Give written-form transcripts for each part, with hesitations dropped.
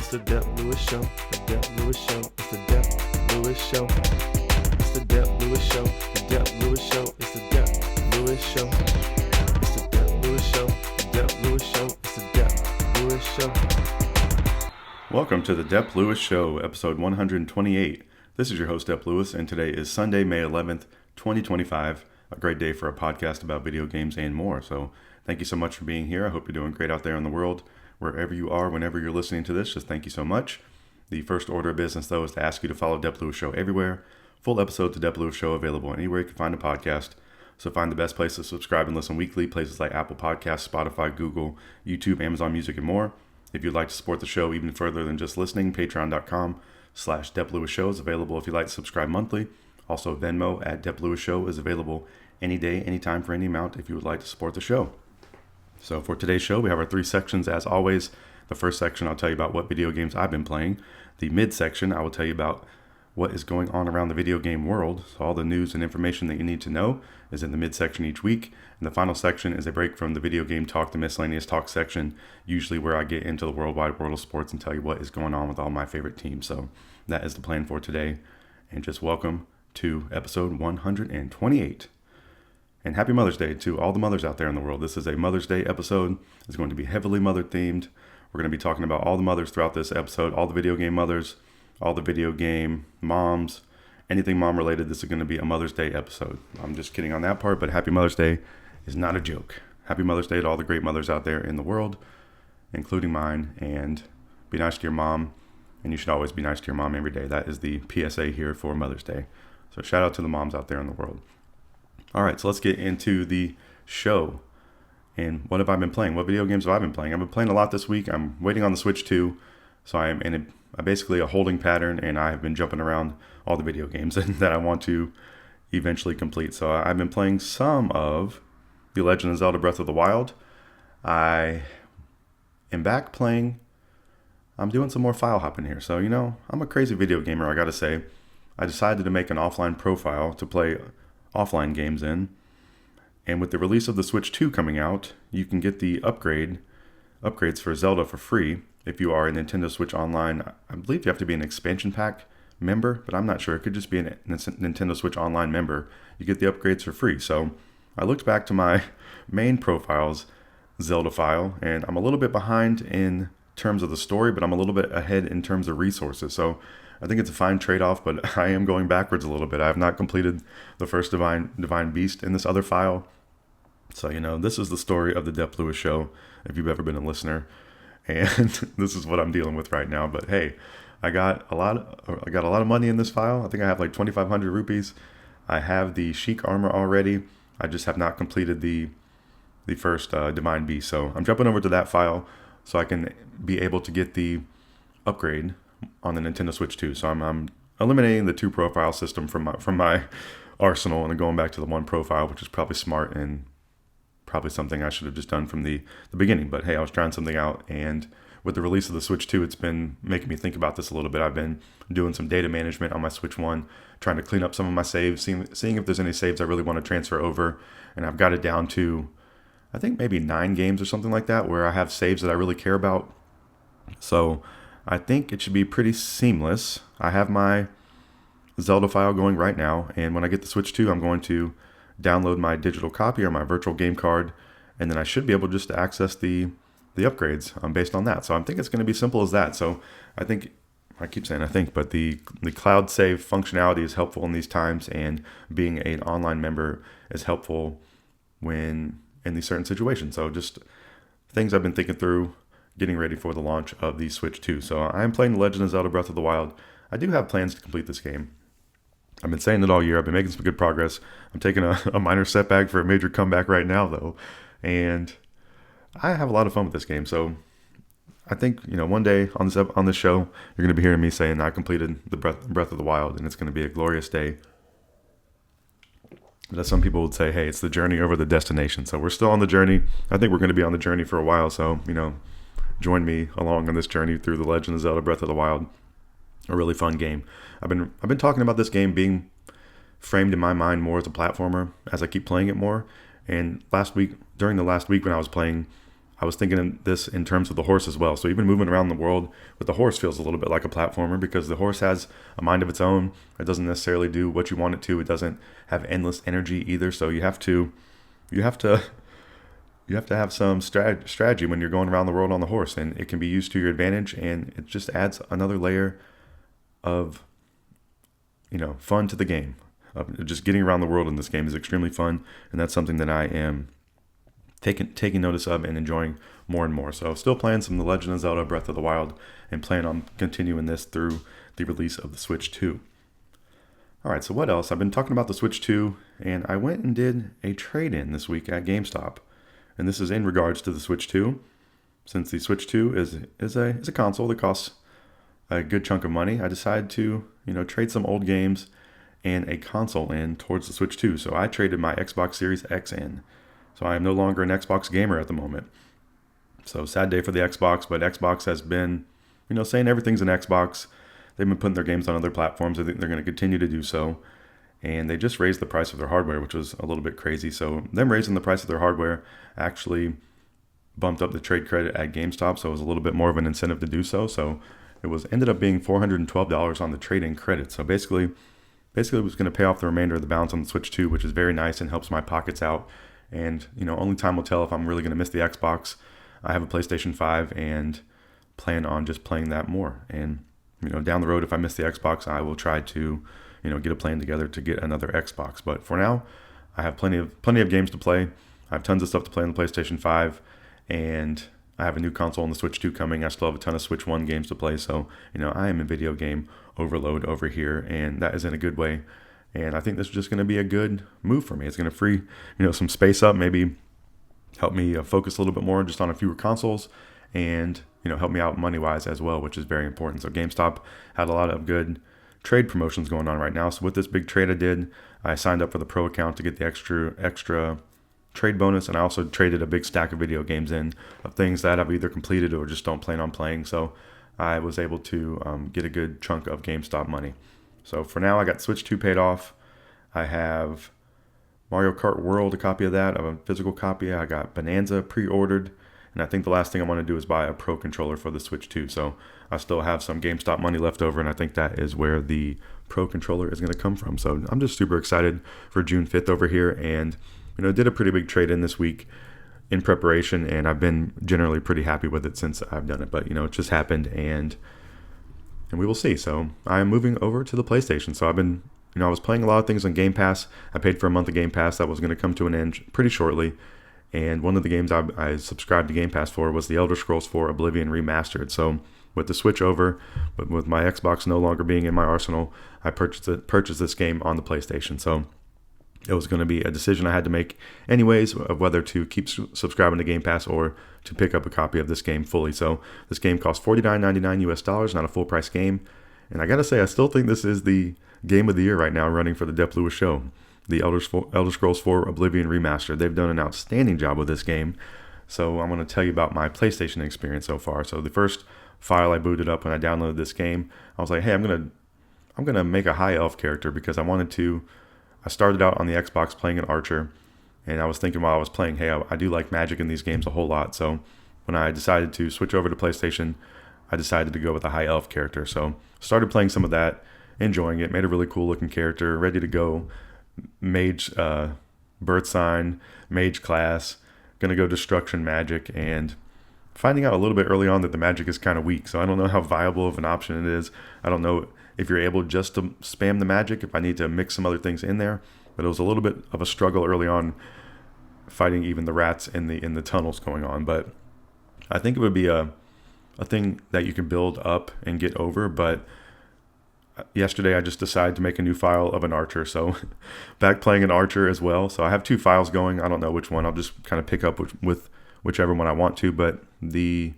It's the Dep Lewis Show. The Dep Lewis Show. It's the Dep Lewis Show. It's the Dep Lewis Show. The Dep Lewis Show. It's the Dep Lewis Show. It's the Dep Lewis Show. The Dep Lewis Show. It's the Dep Lewis Show. Welcome to the Dep Lewis Show, episode 128. This is your host, Dep Lewis, and today is Sunday, May 11th, 2025. A great day for a podcast about video games and more. So thank you so much for being here. I hope you're doing great out there in the world. Wherever you are, whenever you're listening to this, just thank you so much. The first order of business, though, is to ask you to follow Dep Lewis Show everywhere. Full episodes of Dep Lewis Show available anywhere you can find a podcast. So find the best place to subscribe and listen weekly, places like Apple Podcasts, Spotify, Google, YouTube, Amazon Music, and more. If you'd like to support the show even further than just listening, patreon.com/Dep Lewis Show is available if you'd like to subscribe monthly. Also, Venmo at Dep Lewis Show is available any day, anytime, for any amount if you would like to support the show. So for today's show, we have our three sections as always. The first section, I'll tell you about what video games I've been playing. The mid-section, I will tell you about what is going on around the video game world. So all the news and information that you need to know is in the mid-section each week. And the final section is a break from the video game talk, the miscellaneous talk section, usually where I get into the worldwide world of sports and tell you what is going on with all my favorite teams. So that is the plan for today. And just welcome to episode 128. And happy Mother's Day to all the mothers out there in the world. This is a Mother's Day episode. It's going to be heavily mother themed. We're going to be talking about all the mothers throughout this episode, all the video game mothers, all the video game moms, anything mom related. This is going to be a Mother's Day episode. I'm just kidding on that part, but happy Mother's Day is not a joke. Happy Mother's Day to all the great mothers out there in the world, including mine. And be nice to your mom. And you should always be nice to your mom every day. That is the PSA here for Mother's Day. So shout out to the moms out there in the world. All right, so let's get into the show. And what have I been playing? What video games have I been playing? I've been playing a lot this week. I'm waiting on the Switch 2. So I am in basically a holding pattern, and I have been jumping around all the video games that I want to eventually complete. So I've been playing some of The Legend of Zelda Breath of the Wild. I am back playing. I'm doing some more file hopping here. So, I'm a crazy video gamer, I got to say. I decided to make an offline profile to play offline games in. And with the release of the Switch 2 coming out, you can get the upgrades for Zelda for free if you are a Nintendo Switch Online. I believe you have to be an expansion pack member, but I'm not sure. It could just be a Nintendo Switch Online member. You get the upgrades for free. So I looked back to my main profile's Zelda file, and I'm a little bit behind in terms of the story, but I'm a little bit ahead in terms of resources. So I think it's a fine trade-off, but I am going backwards a little bit. I have not completed the first Divine Beast in this other file. So, this is the story of the Dep Lewis Show, if you've ever been a listener. And this is what I'm dealing with right now. But hey, I got a lot of money in this file. I think I have like 2,500 rupees. I have the Sheik armor already. I just have not completed the first Divine Beast. So I'm jumping over to that file so I can be able to get the upgrade on the Nintendo Switch 2. So I'm eliminating the two profile system from my arsenal and then going back to the one profile, which is probably smart and probably something I should have just done from the beginning. But hey, I was trying something out, and with the release of the Switch 2, it's been making me think about this a little bit. I've been doing some data management on my Switch 1, trying to clean up some of my saves, seeing if there's any saves I really want to transfer over, and I've got it down to, I think maybe 9 games or something like that, where I have saves that I really care about. So I think it should be pretty seamless. I have my Zelda file going right now, and when I get the Switch 2, I'm going to download my digital copy or my virtual game card, and then I should be able just to access the upgrades based on that. So I think it's going to be simple as that. So I keep saying I think, but the cloud save functionality is helpful in these times, and being an online member is helpful when in these certain situations. So just things I've been thinking through, getting ready for the launch of the Switch 2. So I am playing The Legend of Zelda Breath of the Wild. I do have plans to complete this game. I've been saying it all year. I've been making some good progress. I'm taking a minor setback for a major comeback right now, though. And I have a lot of fun with this game. So I think, one day on this show, you're going to be hearing me saying I completed the Breath of the Wild, and it's going to be a glorious day. But as some people would say, hey, it's the journey over the destination. So we're still on the journey. I think we're going to be on the journey for a while. So, join me along on this journey through The Legend of Zelda Breath of the Wild. A really fun game. I've been talking about this game being framed in my mind more as a platformer as I keep playing it more. And during the last week when I was playing, I was thinking of this in terms of the horse as well. So even moving around the world with the horse feels a little bit like a platformer, because the horse has a mind of its own. It doesn't necessarily do what you want it to. It doesn't have endless energy either. So you have to have some strategy when you're going around the world on the horse, and it can be used to your advantage, and it just adds another layer of fun to the game. Just getting around the world in this game is extremely fun, and that's something that I am taking notice of and enjoying more and more. So still playing some The Legend of Zelda Breath of the Wild, and plan on continuing this through the release of the Switch 2. Alright, so what else? I've been talking about the Switch 2, and I went and did a trade-in this week at GameStop. And this is in regards to the Switch 2. Since the Switch 2 is a console that costs a good chunk of money, I decided to trade some old games and a console in towards the Switch 2. So I traded my Xbox Series X in. So I am no longer an Xbox gamer at the moment. So sad day for the Xbox, but Xbox has been, saying everything's an Xbox. They've been putting their games on other platforms. I think they're going to continue to do so. And they just raised the price of their hardware, which was a little bit crazy. So them raising the price of their hardware actually bumped up the trade credit at GameStop. So it was a little bit more of an incentive to do so. So it ended up being $412 on the trade-in credit. So basically it was going to pay off the remainder of the balance on the Switch 2, which is very nice and helps my pockets out. And, only time will tell if I'm really going to miss the Xbox. I have a PlayStation 5 and plan on just playing that more. And, down the road, if I miss the Xbox, I will try to, get a plan together to get another Xbox. But for now, I have plenty of games to play. I have tons of stuff to play on the PlayStation 5. And I have a new console on the Switch 2 coming. I still have a ton of Switch 1 games to play. So, I am in video game overload over here. And that is in a good way. And I think this is just going to be a good move for me. It's going to free, some space up, maybe help me focus a little bit more just on a fewer consoles, and, help me out money-wise as well, which is very important. So GameStop had a lot of good trade promotions going on right now. So with this big trade I did, I signed up for the Pro account to get the extra trade bonus, and I also traded a big stack of video games in of things that I've either completed or just don't plan on playing. So I was able to get a good chunk of GameStop money. So for now, I got Switch 2 paid off. I have Mario Kart World, a copy of that. I have a physical copy. I got Bonanza pre-ordered. And I think the last thing I want to do is buy a Pro controller for the Switch 2. So I still have some GameStop money left over, and I think that is where the Pro controller is going to come from. So I'm just super excited for June 5th over here. And, did a pretty big trade-in this week in preparation, and I've been generally pretty happy with it since I've done it. But, it just happened, and we will see. So I am moving over to the PlayStation. So I've been, I was playing a lot of things on Game Pass. I paid for a month of Game Pass that was going to come to an end pretty shortly. And one of the games I subscribed to Game Pass for was the Elder Scrolls 4 Oblivion Remastered. So with the Switch over, with my Xbox no longer being in my arsenal, I purchased this game on the PlayStation. So it was going to be a decision I had to make anyways of whether to keep subscribing to Game Pass or to pick up a copy of this game fully. So this game costs $49.99 US, not a full price game. And I got to say, I still think this is the game of the year right now running for the Dep Lewis Show. The Elder Scrolls 4 Oblivion Remastered. They've done an outstanding job with this game. So I'm going to tell you about my PlayStation experience so far. So the first file I booted up when I downloaded this game, I was like, hey, I'm gonna make a high elf character because I started out on the Xbox playing an archer, and I was thinking while I was playing, hey, I do like magic in these games a whole lot. So when I decided to switch over to PlayStation, I decided to go with a high elf character. So started playing some of that, enjoying it, made a really cool looking character, ready to go. Mage, birth sign, mage class, gonna go destruction magic, and finding out a little bit early on that the magic is kind of weak. So I don't know how viable of an option it is. I don't know if you're able just to spam the magic, if I need to mix some other things in there. But it was a little bit of a struggle early on fighting even the rats in the tunnels going on. But I think it would be a thing that you can build up and get over. But yesterday I just decided to make a new file of an archer. So back playing an archer as well. So I have two files going. I don't know which one. I'll just kind of pick up with whichever one I want to. But the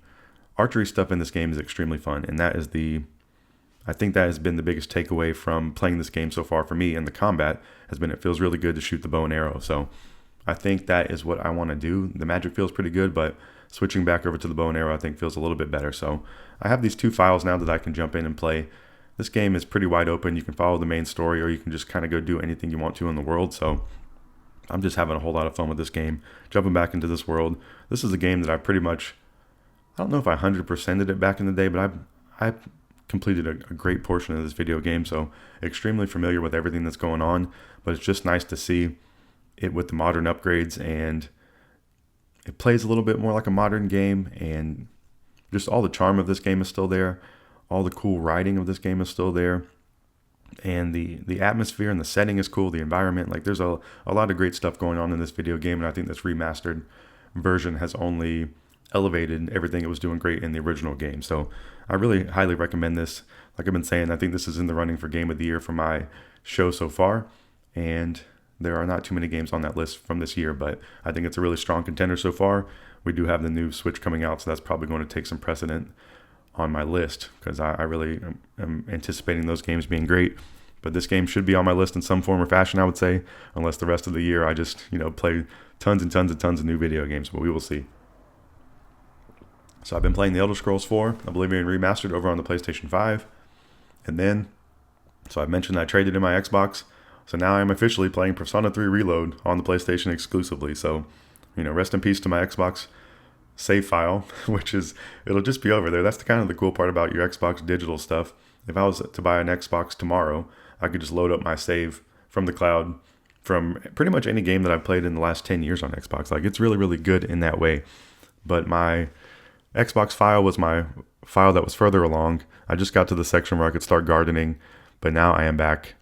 archery stuff in this game is extremely fun. And I think that has been the biggest takeaway from playing this game so far for me. And the combat has been, it feels really good to shoot the bow and arrow. So I think that is what I want to do. The magic feels pretty good, but switching back over to the bow and arrow I think feels a little bit better. So I have these two files now that I can jump in and play. This game is pretty wide open. You can follow the main story, or you can just kind of go do anything you want to in the world. So I'm just having a whole lot of fun with this game, jumping back into this world. This is a game that I pretty much, I don't know if I 100%ed it back in the day, but I completed a great portion of this video game, so extremely familiar with everything that's going on. But it's just nice to see it with the modern upgrades, and it plays a little bit more like a modern game, and just all the charm of this game is still there. All the cool writing of this game is still there. And the atmosphere and the setting is cool. The environment, like there's a lot of great stuff going on in this video game. And I think this remastered version has only elevated everything it was doing great in the original game. So I really highly recommend this. Like I've been saying, I think this is in the running for Game of the Year for my show so far. And there are not too many games on that list from this year, but I think it's a really strong contender so far. We do have the new Switch coming out, so that's probably going to take some precedent on my list, because I really am anticipating those games being great. But this game should be on my list in some form or fashion, I would say, unless the rest of the year I just, play tons and tons and tons of new video games, but we will see. So I've been playing The Elder Scrolls 4, Oblivion Remastered over on the PlayStation 5. And then, so I mentioned I traded in my Xbox, so now I'm officially playing Persona 3 Reload on the PlayStation exclusively. So, rest in peace to my Xbox save file, which is, it'll just be over there. That's the cool part about your Xbox digital stuff. If I was to buy an Xbox tomorrow, I could just load up my save from the cloud from pretty much any game that I've played in the last 10 years on Xbox. Like, it's really, really good in that way. But my Xbox file was my file that was further along. I just got to the section where I could start gardening, but now I am back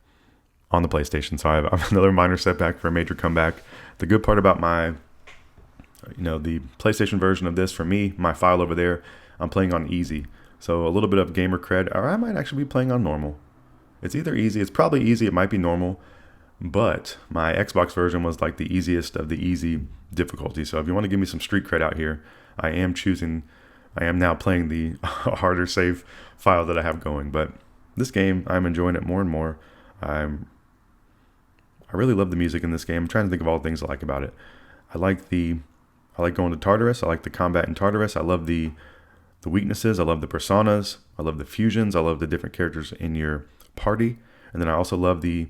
on the PlayStation. So I have another minor setback for a major comeback. The good part about my the PlayStation version of this, for me, my file over there, I'm playing on easy. So a little bit of gamer cred, or I might actually be playing on normal. It's either easy, it's probably easy, it might be normal, but my Xbox version was like the easiest of the easy difficulty. So if you want to give me some street cred out here, I am now playing the harder save file that I have going. But this game, I'm enjoying it more and more. I really love the music in this game. I'm trying to think of all the things I like about it. I like going to Tartarus. I like the combat in Tartarus. I love the weaknesses. I love the personas. I love the fusions. I love the different characters in your party. And then I also love the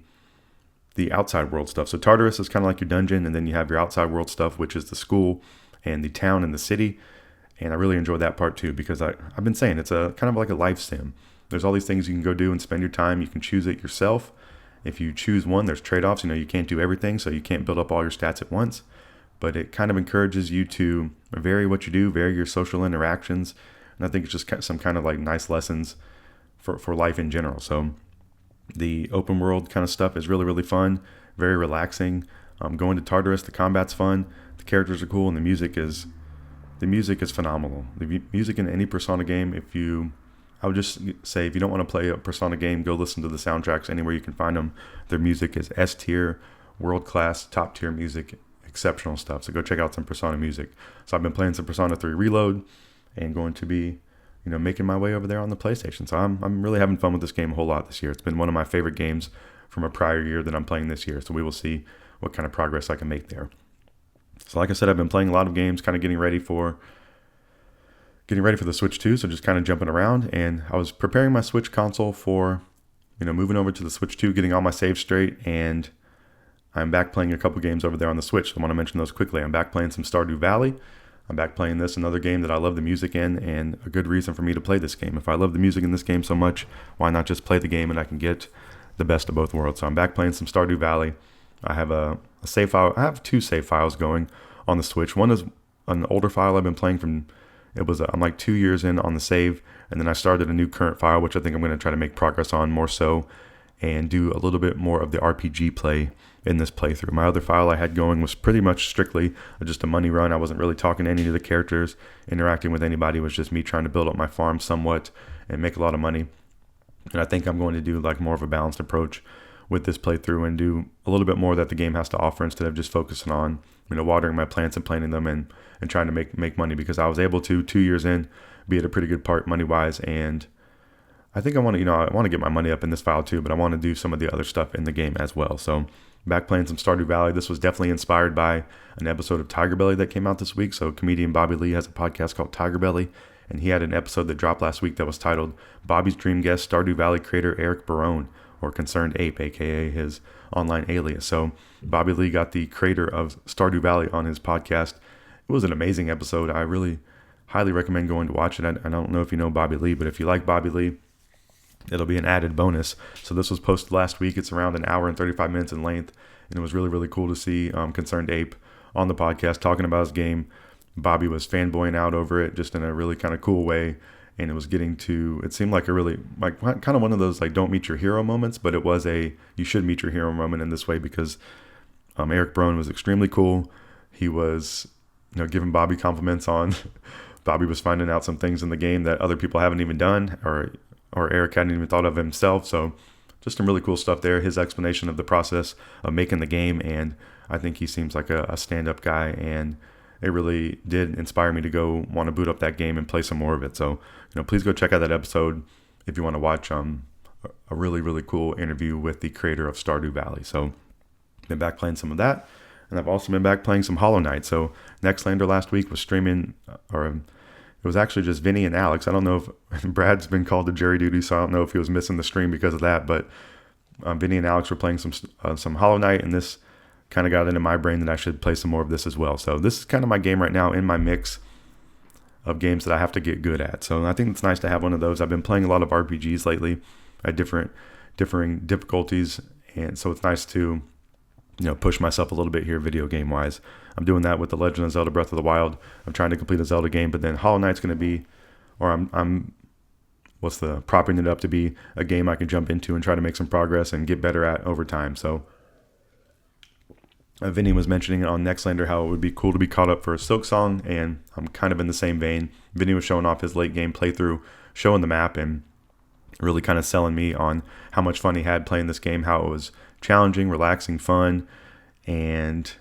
outside world stuff. So Tartarus is kind of like your dungeon, and then you have your outside world stuff, which is the school and the town and the city. And I really enjoy that part too, because I've been saying it's a kind of like a life sim. There's all these things you can go do and spend your time. You can choose it yourself. If you choose one, there's trade-offs. You can't do everything, so you can't build up all your stats at once. But it kind of encourages you to vary what you do, vary your social interactions. And I think it's just some kind of like nice lessons for life in general. So the open world kind of stuff is really, really fun, very relaxing. Going to Tartarus, the combat's fun, the characters are cool, and the music is phenomenal. The music in any Persona game, I would just say, if you don't want to play a Persona game, go listen to the soundtracks anywhere you can find them. Their music is S tier, world class, top tier music. Exceptional stuff. So go check out some Persona music. So I've been playing some Persona 3 Reload and going to be, making my way over there on the PlayStation. So I'm really having fun with this game a whole lot this year. It's been one of my favorite games from a prior year that I'm playing this year. So we will see what kind of progress I can make there. So like I said, I've been playing a lot of games, kind of getting ready for the Switch 2. So just kind of jumping around, and I was preparing my Switch console for, moving over to the Switch 2, getting all my saves straight, and I'm back playing a couple games over there on the Switch. So I want to mention those quickly. I'm back playing some Stardew Valley. I'm back playing this, another game that I love the music in, and a good reason for me to play this game. If I love the music in this game so much, why not just play the game and I can get the best of both worlds? So I'm back playing some Stardew Valley. I have a save file. I have two save files going on the Switch. One is an older file I've been playing from, I'm like 2 years in on the save, and then I started a new current file, which I think I'm going to try to make progress on more so, and do a little bit more of the RPG play in this playthrough. My other file I had going was pretty much strictly just a money run. I wasn't really talking to any of the characters, interacting with anybody. It was just me trying to build up my farm somewhat and make a lot of money. And I think I'm going to do like more of a balanced approach with this playthrough and do a little bit more that the game has to offer, instead of just focusing on, watering my plants and planting them and trying to make money, because I was able to 2 years in be at a pretty good part money wise. And I think I want to get my money up in this file too, but I want to do some of the other stuff in the game as well. So back playing some Stardew Valley. This was definitely inspired by an episode of Tiger Belly that came out this week. So comedian Bobby Lee has a podcast called Tiger Belly, and he had an episode that dropped last week that was titled Bobby's Dream Guest, Stardew Valley creator Eric Barone or Concerned Ape, aka his online alias. So Bobby Lee got the creator of Stardew Valley on his podcast. It was an amazing episode. I really highly recommend going to watch it. I don't know if you know Bobby Lee, but if you like Bobby Lee, it'll be an added bonus. So this was posted last week. It's around an hour and 35 minutes in length, and it was really, really cool to see Concerned Ape on the podcast talking about his game. Bobby was fanboying out over it just in a really kind of cool way, and it seemed like a really, like, kind of one of those, like, don't meet your hero moments, but it was you should meet your hero moment in this way, because Eric Broen was extremely cool. He was, giving Bobby compliments on Bobby was finding out some things in the game that other people haven't even done, or Eric hadn't even thought of himself. So just some really cool stuff there. His explanation of the process of making the game, and I think he seems like a stand-up guy, and it really did inspire me to go want to boot up that game and play some more of it. So, please go check out that episode if you want to watch a really, really cool interview with the creator of Stardew Valley. So been back playing some of that, and I've also been back playing some Hollow Knight. So Nextlander last week was streaming, it was actually just Vinny and Alex. I don't know if Brad's been called to jury duty, so I don't know if he was missing the stream because of that. But Vinny and Alex were playing some Hollow Knight, and this kind of got into my brain that I should play some more of this as well. So this is kind of my game right now in my mix of games that I have to get good at. So I think it's nice to have one of those. I've been playing a lot of RPGs lately at differing difficulties, and so it's nice to push myself a little bit here video game wise. I'm doing that with The Legend of Zelda Breath of the Wild. I'm trying to complete a Zelda game, but then Hollow Knight's going to be, or I'm propping it up to be a game I can jump into and try to make some progress and get better at over time. So Vinny was mentioning on Nextlander how it would be cool to be caught up for a Silk Song, and I'm kind of in the same vein. Vinny was showing off his late game playthrough, showing the map, and really kind of selling me on how much fun he had playing this game, how it was challenging, relaxing, fun, and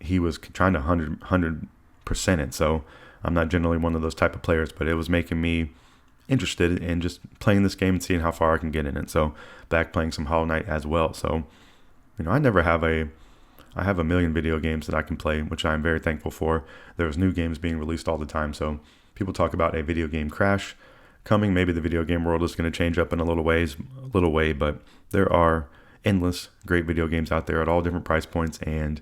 he was trying to 100% it. So I'm not generally one of those type of players, but it was making me interested in just playing this game and seeing how far I can get in it. So back playing some Hollow Knight as well. So I have a million video games that I can play, which I'm very thankful for. There's new games being released all the time. So people talk about a video game crash coming. Maybe the video game world is going to change up in a little way, but there are endless great video games out there at all different price points, and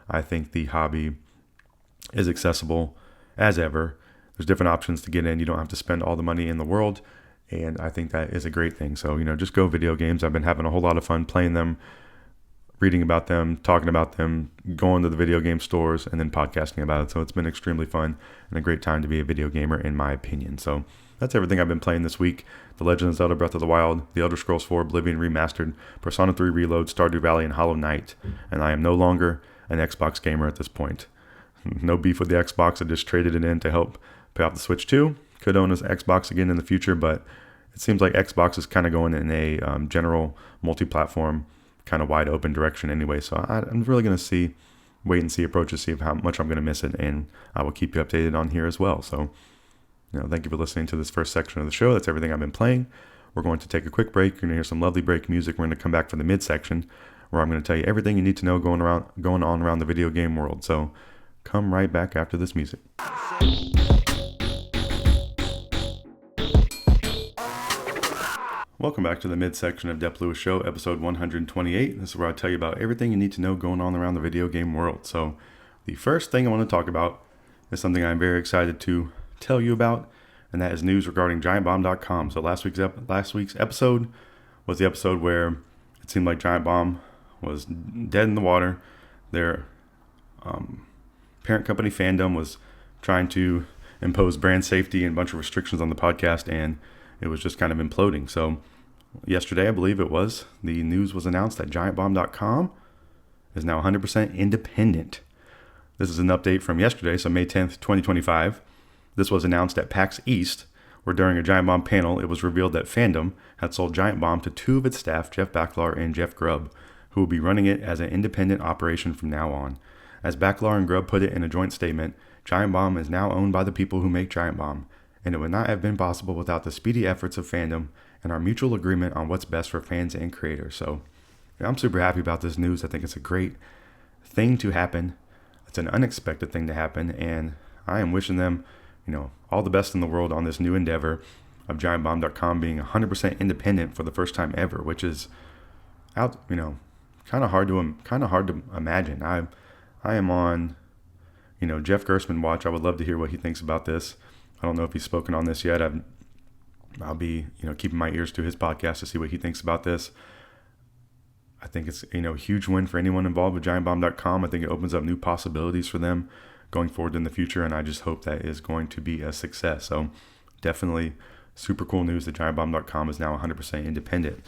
I think the hobby is accessible as ever. There's different options to get in. You don't have to spend all the money in the world, and I think that is a great thing. So, just go video games. I've been having a whole lot of fun playing them, reading about them, talking about them, going to the video game stores, and then podcasting about it. So it's been extremely fun and a great time to be a video gamer, in my opinion. So that's everything I've been playing this week. The Legend of Zelda Breath of the Wild, The Elder Scrolls 4 Oblivion Remastered, Persona 3 Reload, Stardew Valley, and Hollow Knight. And I am no longer an Xbox gamer at this point. No beef with the Xbox. I just traded it in to help pay off the Switch 2. Could own an Xbox again in the future, but it seems like Xbox is kind of going in a general multi-platform, kind of wide open direction anyway. So I'm really going to wait and see approach to see how much I'm going to miss it, and I will keep you updated on here as well. So, thank you for listening to this first section of the show. That's everything I've been playing. We're going to take a quick break. You're going to hear some lovely break music. We're going to come back for the midsection, where I'm going to tell you everything you need to know going on around the video game world. So come right back after this music. Welcome back to the midsection of Dep Lewis Show, episode 128. This is where I tell you about everything you need to know going on around the video game world. So the first thing I want to talk about is something I'm very excited to tell you about, and that is news regarding GiantBomb.com. So last week's episode was the episode where it seemed like Giant Bomb was dead in the water. Their parent company Fandom was trying to impose brand safety and a bunch of restrictions on the podcast, and it was just kind of imploding. So yesterday, I believe it was, the news was announced that GiantBomb.com is now 100% independent. This is an update from yesterday, so May 10th, 2025. This was announced at PAX East, where during a Giant Bomb panel, it was revealed that Fandom had sold Giant Bomb to two of its staff, Jeff Baclar and Jeff Grubb, who will be running it as an independent operation from now on. As Baclar and Grubb put it in a joint statement, Giant Bomb is now owned by the people who make Giant Bomb, and it would not have been possible without the speedy efforts of Fandom and our mutual agreement on what's best for fans and creators. So I'm super happy about this news. I think it's a great thing to happen. It's an unexpected thing to happen, and I am wishing them, all the best in the world on this new endeavor of GiantBomb.com being 100% independent for the first time ever, which is out, kind of hard to imagine. I am on, Jeff Gerstmann watch. I would love to hear what he thinks about this. I don't know if he's spoken on this yet. I'll be, keeping my ears to his podcast to see what he thinks about this. I think it's, a huge win for anyone involved with GiantBomb.com. I think it opens up new possibilities for them going forward in the future, and I just hope that is going to be a success. So definitely super cool news that GiantBomb.com is now 100% independent.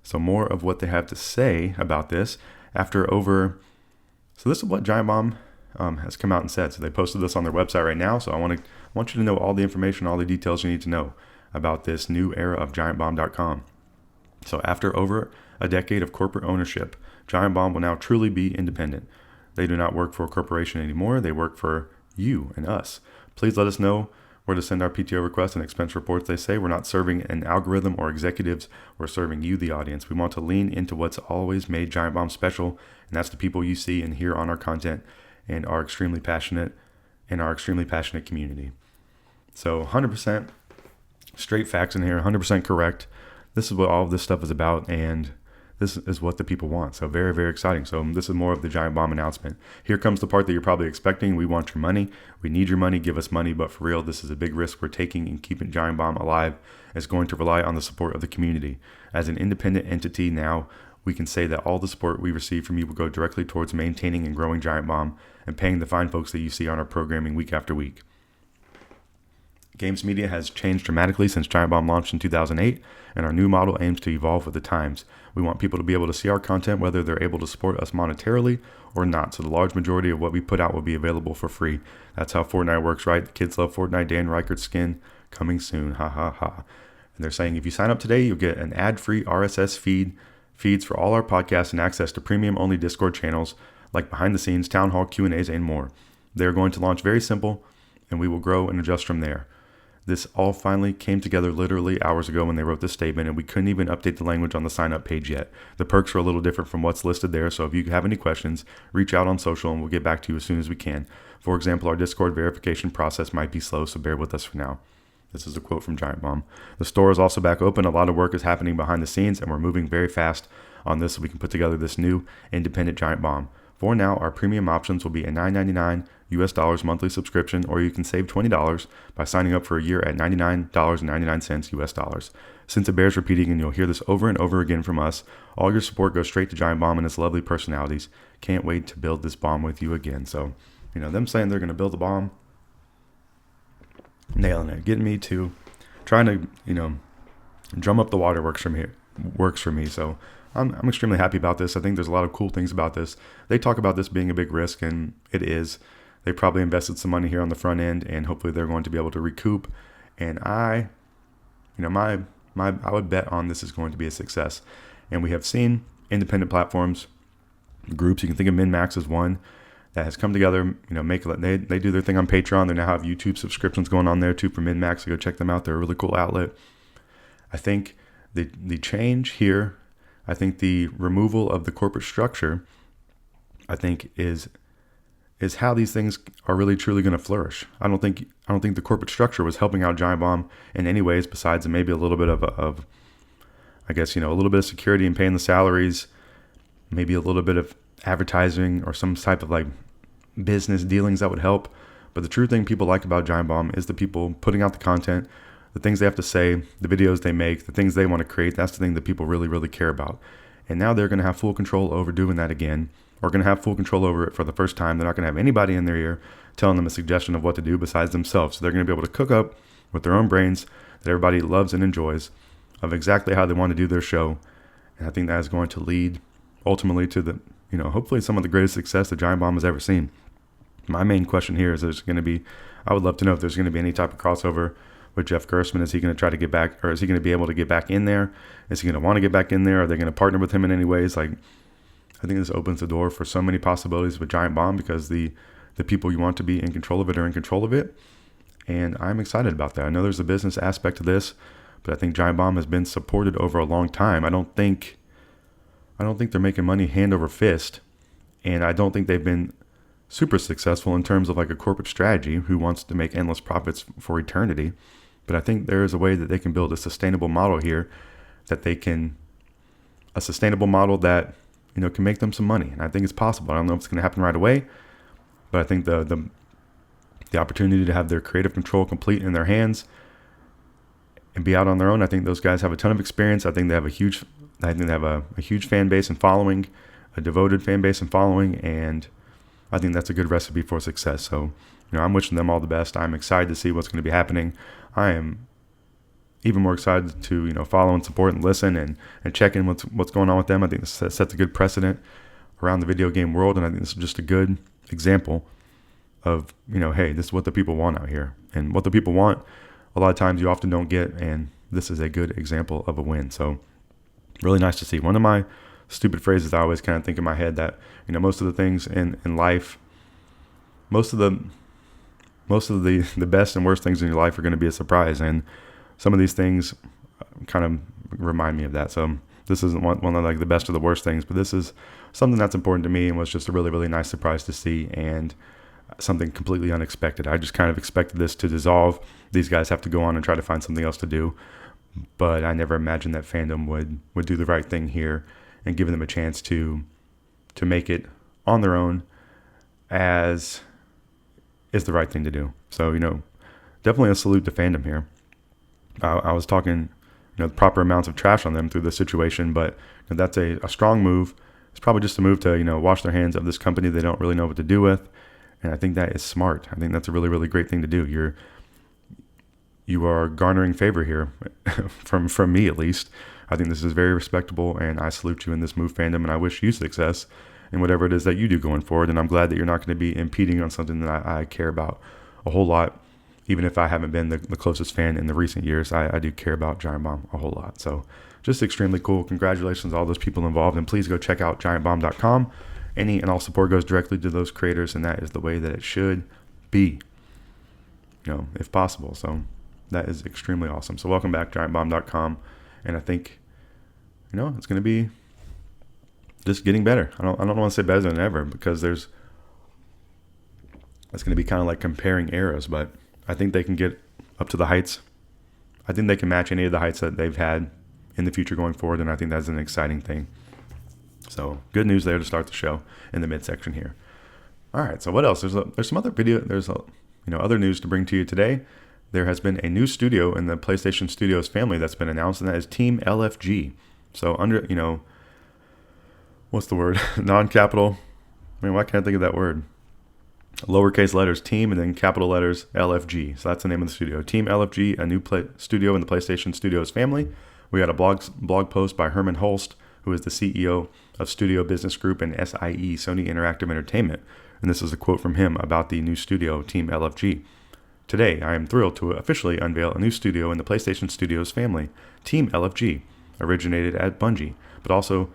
So more of what they have to say about this so this is what Giant Bomb has come out and said. So they posted this on their website right now. So I want you to know all the information, all the details you need to know about this new era of GiantBomb.com. So after over a decade of corporate ownership, Giant Bomb will now truly be independent. They do not work for a corporation anymore. They work for you and us. Please let us know where to send our PTO requests and expense reports. They say we're not serving an algorithm or executives. We're serving you, the audience. We want to lean into what's always made Giant Bomb special, and that's the people you see and hear on our content and our extremely passionate community. So 100% straight facts in here, 100% correct. This is what all of this stuff is about, and this is what the people want. So very, very exciting. So this is more of the Giant Bomb announcement. Here comes the part that you're probably expecting. We want your money. We need your money. Give us money. But for real, this is a big risk we're taking, and keeping Giant Bomb alive is going to rely on the support of the community. As an independent entity now, we can say that all the support we receive from you will go directly towards maintaining and growing Giant Bomb and paying the fine folks that you see on our programming week after week. Games media has changed dramatically since Giant Bomb launched in 2008, and our new model aims to evolve with the times. We want people to be able to see our content whether they're able to support us monetarily or not. So the large majority of what we put out will be available for free. That's how Fortnite works, right? The kids love Fortnite. Dan Reichert's skin coming soon. Ha ha ha. And they're saying if you sign up today, you'll get an ad-free RSS feeds for all our podcasts and access to premium-only Discord channels like behind the scenes, town hall Q&As, and more. They're going to launch very simple, and we will grow and adjust from there. This all finally came together literally hours ago when they wrote this statement, and we couldn't even update the language on the sign-up page yet. The perks are a little different from what's listed there, so if you have any questions, reach out on social and we'll get back to you as soon as we can. For example, our Discord verification process might be slow, so bear with us for now. This is a quote from Giant Bomb. The store is also back open. A lot of work is happening behind the scenes, and we're moving very fast on this so we can put together this new independent Giant Bomb. For now, our premium options will be a $9.99 US monthly subscription, or you can save $20 by signing up for a year at $99.99 US. Since it bears repeating, and you'll hear this over and over again from us, all your support goes straight to Giant Bomb and its lovely personalities. Can't wait to build this bomb with you again. So, them saying they're going to build a bomb, nailing it, getting me to trying to, drum up the water works for me. So I'm extremely happy about this. I think there's a lot of cool things about this. They talk about this being a big risk, and it is. They probably invested some money here on the front end, and hopefully they're going to be able to recoup. And I would bet on this is going to be a success. And we have seen independent platforms, groups. You can think of MinMax as one that has come together. They do their thing on Patreon. They now have YouTube subscriptions going on there too for MinMax. So go check them out. They're a really cool outlet. I think the change here, I think the removal of the corporate structure, I think is how these things are really truly going to flourish. I don't think the corporate structure was helping out Giant Bomb in any ways besides maybe a little bit of a little bit of security and paying the salaries, maybe a little bit of advertising or some type of business dealings that would help. But the true thing people like about Giant Bomb is the people putting out the content, the things they have to say, the videos they make, the things they want to create. That's the thing that people really, really care about. And now they're going to have full control over doing that again. Or going to have full control over it for the first time. They're not going to have anybody in their ear telling them a suggestion of what to do besides themselves. So they're going to be able to cook up with their own brains that everybody loves and enjoys of exactly how they want to do their show. And I think that is going to lead ultimately to the, hopefully some of the greatest success that Giant Bomb has ever seen. My main question here is I would love to know if there's going to be any type of crossover with Jeff Gerstmann. Is he going to try to get back, or is he going to be able to get back in there? Is he going to want to get back in there? Are they going to partner with him in any ways? I think this opens the door for so many possibilities with Giant Bomb because the people you want to be in control of it are in control of it. And I'm excited about that. I know there's a business aspect to this, but I think Giant Bomb has been supported over a long time. I don't think they're making money hand over fist. And I don't think they've been super successful in terms of a corporate strategy who wants to make endless profits for eternity. But I think there is a way that they can build a sustainable model here that they can a sustainable model that, can make them some money. And I think it's possible. I don't know if it's going to happen right away, but I think the opportunity to have their creative control complete in their hands and be out on their own. I think those guys have a ton of experience. I think they have a huge fan base and following, a devoted fan base and following, and I think that's a good recipe for success. So, I'm wishing them all the best. I'm excited to see what's going to be happening. I am even more excited to, follow and support and listen and check in what's going on with them. I think this sets a good precedent around the video game world, and I think this is just a good example of, hey, this is what the people want out here. And what the people want, a lot of times you often don't get, and this is a good example of a win. So really nice to see. One of my stupid phrases I always kind of think in my head that, most of the things in life, most of the best and worst things in your life are going to be a surprise. And some of these things kind of remind me of that. So this isn't one of like the best or the worst things, but this is something that's important to me and was just a really, really nice surprise to see, and something completely unexpected. I just kind of expected this to dissolve. These guys have to go on and try to find something else to do. But I never imagined that fandom would do the right thing here and give them a chance to make it on their own as is the right thing to do. So, definitely a salute to fandom here. I was talking, the proper amounts of trash on them through this situation, but that's a strong move. It's probably just a move to, wash their hands of this company they don't really know what to do with. And I think that is smart. I think that's a really, really great thing to do. You are garnering favor here from me, at least. I think this is very respectable, and I salute you in this move, fandom, and I wish you success in whatever it is that you do going forward. And I'm glad that you're not going to be impeding on something that I care about a whole lot. Even if I haven't been the closest fan in the recent years, I do care about Giant Bomb a whole lot. So just extremely cool. Congratulations to all those people involved. And please go check out giantbomb.com. Any and all support goes directly to those creators, and that is the way that it should be, if possible. So that is extremely awesome. So welcome back, giantbomb.com. And I think, it's going to be just getting better. I don't want to say better than ever, because that's going to be kind of like comparing eras, but I think they can get up to the heights. I think they can match any of the heights that they've had in the future going forward, and I think that's an exciting thing. So good news there to start the show in the midsection here. All right, so what else? There's some other video. There's other news to bring to you today. There has been a new studio in the PlayStation Studios family that's been announced, and that is teamLFG. So under, what's the word? Non-capital. Why can't I think of that word? Lowercase letters team and then capital letters LFG. So that's the name of the studio. teamLFG, a new studio in the PlayStation Studios family. We had a blog post by Herman Holst, who is the CEO of Studio Business Group and SIE, Sony Interactive Entertainment. And this is a quote from him about the new studio, teamLFG. Today, I am thrilled to officially unveil a new studio in the PlayStation Studios family, teamLFG, originated at Bungie, but also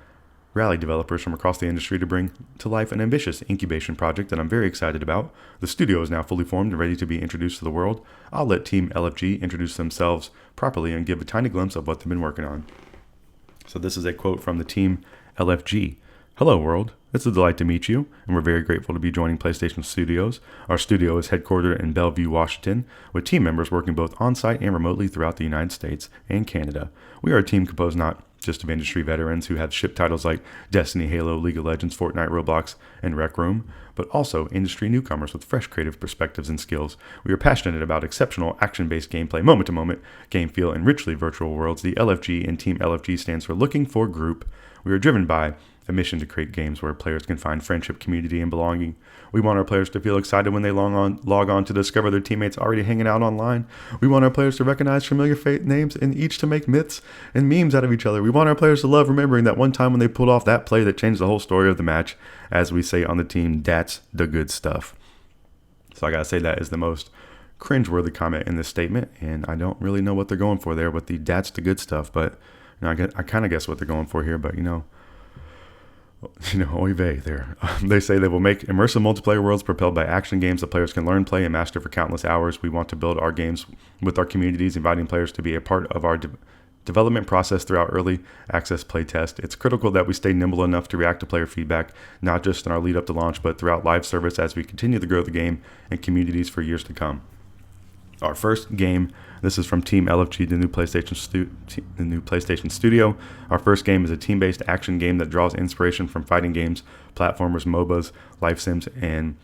rallied developers from across the industry to bring to life an ambitious incubation project that I'm very excited about. The studio is now fully formed and ready to be introduced to the world. I'll let teamLFG introduce themselves properly and give a tiny glimpse of what they've been working on. So this is a quote from the teamLFG. Hello, world. It's a delight to meet you, and we're very grateful to be joining PlayStation Studios. Our studio is headquartered in Bellevue, Washington, with team members working both on-site and remotely throughout the United States and Canada. We are a team composed not just of industry veterans who have shipped titles like Destiny, Halo, League of Legends, Fortnite, Roblox, and Rec Room, but also industry newcomers with fresh creative perspectives and skills. We are passionate about exceptional action-based gameplay, moment-to-moment game feel, and richly virtual worlds. The LFG in Team LFG stands for Looking for Group. We are driven by a mission to create games where players can find friendship, community, and belonging. We want our players to feel excited when they log on to discover their teammates already hanging out online. We want our players to recognize familiar names and each to make myths and memes out of each other. We want our players to love remembering that one time when they pulled off that play that changed the whole story of the match. As we say on the team, that's the good stuff. So I gotta say that is the most cringeworthy comment in this statement, and I don't really know what they're going for there with the that's the good stuff, but I kind of guess what they're going for here, but oy vey there. They say they will make immersive multiplayer worlds propelled by action games that players can learn, play, and master for countless hours. We want to build our games with our communities, inviting players to be a part of our development process throughout early access playtest. It's critical that we stay nimble enough to react to player feedback, not just in our lead up to launch, but throughout live service as we continue to grow the game and communities for years to come. Our first game, this is from teamLFG, the new PlayStation Studio. Our first game is a team-based action game that draws inspiration from fighting games, platformers, MOBAs, life sims, and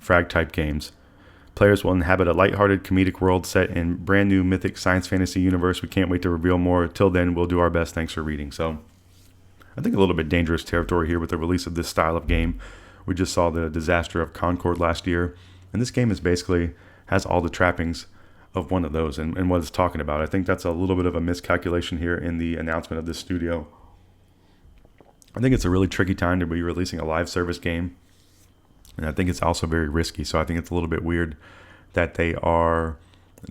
frag-type games. Players will inhabit a lighthearted comedic world set in brand new mythic science fantasy universe. We can't wait to reveal more. Till then, we'll do our best. Thanks for reading. So I think a little bit dangerous territory here with the release of this style of game. We just saw the disaster of Concord last year, and this game is basically has all the trappings of one of those and what it's talking about. I think that's a little bit of a miscalculation here in the announcement of this studio. I think it's a really tricky time to be releasing a live service game, and I think it's also very risky. So I think it's a little bit weird that they are